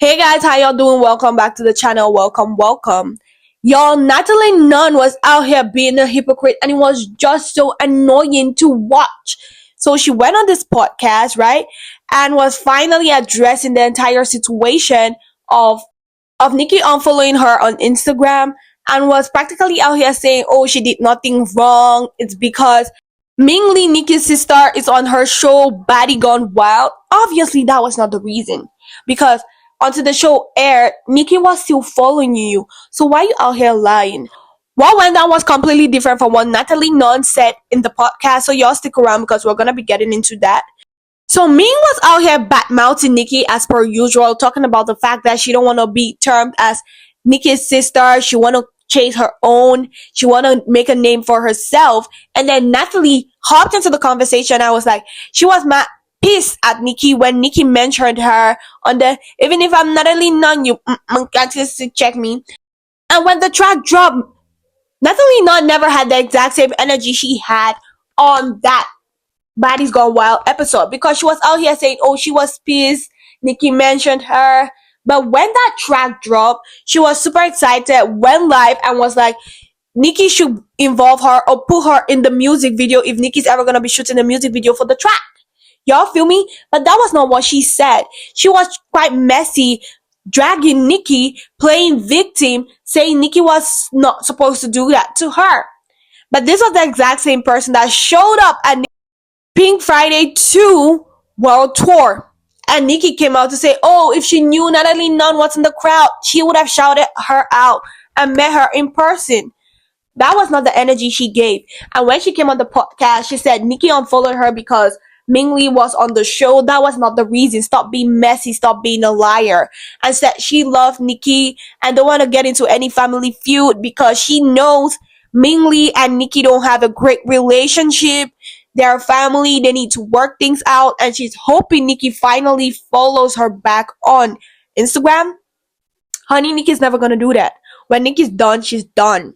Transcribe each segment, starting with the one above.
Hey guys, how y'all doing? Welcome back to the channel. Welcome. Y'all, Natalie Nunn was out here being a hypocrite and it was just so annoying to watch. So she went on this podcast, right? And was finally addressing the entire situation of Nicki unfollowing her on Instagram and was practically out here saying, oh, she did nothing wrong. It's because MingLi, Nicki's sister, is on her show Baddie Gone Wild. Obviously, that was not the reason. Because until the show aired, Nicki was still following you. So why you out here lying? What went down was completely different from what Natalie Nunn said in the podcast. So y'all stick around because we're gonna be getting into that. So Ming was out here bad-mouthing Nicki as per usual, talking about the fact that she don't want to be termed as Nicki's sister. She want to chase her own. She want to make a name for herself. And then Natalie hopped into the conversation. I was like, she was mad pissed at Nicki when Nicki mentioned her on the even if I'm Natalie Nunn, you can't just check me. And when the track dropped, Natalie Nunn never had the exact same energy she had on that Baddies Gone Wild episode because she was out here saying, oh, she was pissed. Nicki mentioned her. But when that track dropped, she was super excited, went live, and was like, Nicki should involve her or put her in the music video if Nicki's ever going to be shooting a music video for the track. Y'all feel me? But that was not what she said. She was quite messy, dragging Nicki, playing victim, saying Nicki was not supposed to do that to her. But this was the exact same person that showed up at Pink Friday 2 World Tour. And Nicki came out to say, oh, if she knew Natalie Nunn was in the crowd, she would have shouted her out and met her in person. That was not the energy she gave. And when she came on the podcast, she said Nicki unfollowed her because MingLi was on the show. That was not the reason. Stop being messy. Stop being a liar. And said she loved Nicki and don't want to get into any family feud because she knows MingLi and Nicki don't have a great relationship. They're family. They need to work things out. And she's hoping Nicki finally follows her back on Instagram. Honey, Nicki's never going to do that. When Nicki's done, she's done.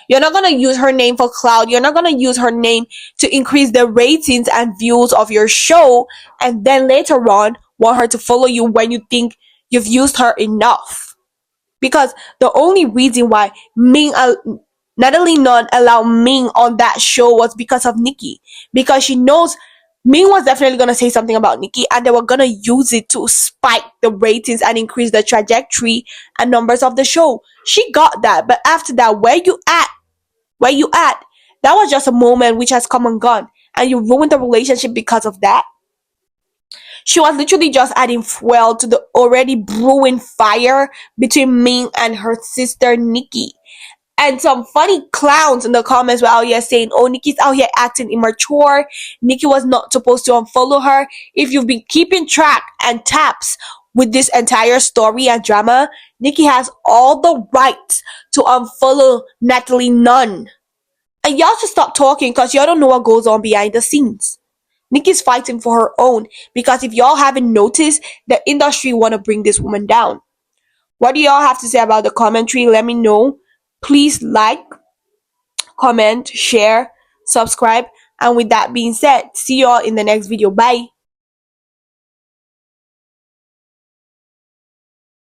You're not going to use her name for clout. You're not going to use her name to increase the ratings and views of your show. And then later on, want her to follow you when you think you've used her enough. Because the only reason why Natalie Nunn allowed Ming on that show was because of Nicki. Because she knows Ming was definitely going to say something about Nicki and they were going to use it to spike the ratings and increase the trajectory and numbers of the show. She got that. But after that, where you at? That was just a moment which has come and gone. And you ruined the relationship because of that. She was literally just adding fuel to the already brewing fire between Ming and her sister Nicki. And some funny clowns in the comments were out here saying, oh, Nicki's out here acting immature. Nicki was not supposed to unfollow her. If you've been keeping track and taps with this entire story and drama, Nicki has all the right to unfollow Natalie Nunn. And y'all should stop talking because y'all don't know what goes on behind the scenes. Nicki's fighting for her own because if y'all haven't noticed, the industry want to bring this woman down. What do y'all have to say about the commentary? Let me know. Please like, comment, share, subscribe. And with that being said, see y'all in the next video. Bye.